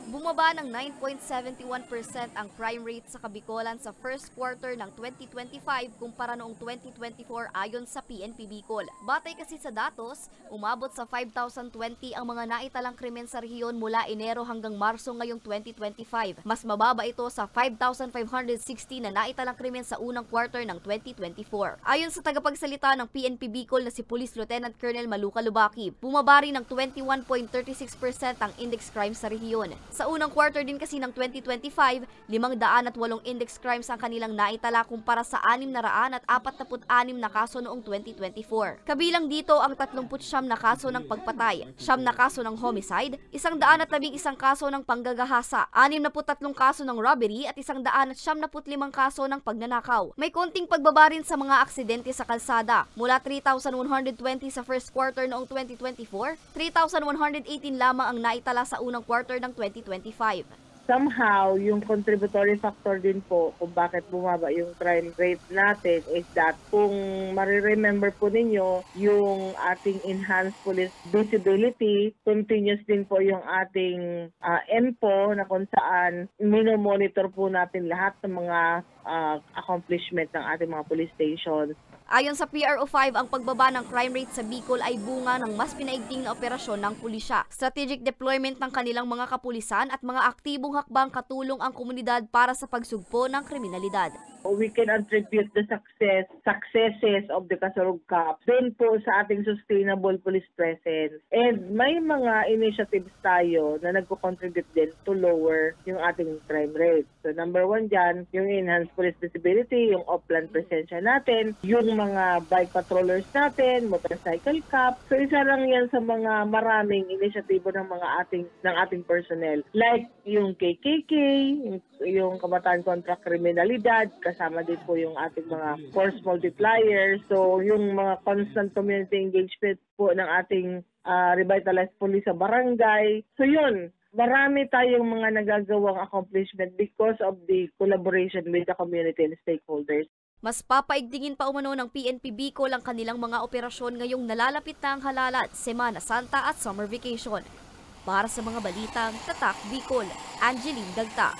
Bumaba ng 9.71% ang crime rate sa Kabikolan sa first quarter ng 2025 kumpara noong 2024 ayon sa PNP Bicol. Batay kasi sa datos, umabot sa 5,020 ang mga naitalang krimen sa rehiyon mula Enero hanggang Marso ngayong 2025. Mas mababa ito sa 5,560 na naitalang krimen sa unang quarter ng 2024. Ayon sa tagapagsalita ng PNP Bicol na si Police Lieutenant Colonel Maluca Lubaki, bumaba rin ng 21.36% ang index crime sa rehiyon. Sa unang quarter din kasi ng 2025, 508 index crimes ang kanilang naitala kumpara sa 646 na kaso noong 2024. Kabilang dito ang 39 na kaso ng pagpatay, 9 na kaso ng homicide, 111 kaso ng panggagahasa, 63 kaso ng robbery at 175 kaso ng pagnanakaw. May konting pagbaba rin sa mga aksidente sa kalsada. Mula 3,120 sa first quarter noong 2024, 3,118 lamang ang naitala sa unang quarter ng 2025. Somehow, yung contributory factor din po kung bakit bumaba yung crime rate natin is that kung mariremember po ninyo, yung ating enhanced police visibility, continuous din po yung ating ENPO na kung saan minomonitor po natin lahat ng mga accomplishment ng ating mga police stations. Ayon sa PRO5, ang pagbaba ng crime rate sa Bicol ay bunga ng mas pinaigting na operasyon ng pulisya, strategic deployment ng kanilang mga kapulisan at mga aktibong hakbang katulong ang komunidad para sa pagsugpo ng kriminalidad. We can attribute the successes of the Kasurug Cup din po sa ating sustainable police presence. And may mga initiatives tayo na nagko-contribute din to lower yung ating crime rate. So number 1 dyan, yung enhanced police visibility, yung off-land presensya natin, yung mga bike patrollers natin, motorcycle cup. So isa lang yan sa mga maraming inisyatibo ng ating personnel. Like yung KKK, yung Kabataan kontra Kriminalidad, kasama din po yung ating mga force multipliers. So yung mga constant community engagement po ng ating revitalized police sa barangay. So yun, marami tayong mga nagagawang accomplishment because of the collaboration with the community and stakeholders. Mas papaigtingin pa umano ng PNP Bicol ang kanilang mga operasyon ngayong nalalapit na ang halalan, Semana Santa at summer vacation. Para sa mga balitang Tatak Bicol, Angeline Dagta.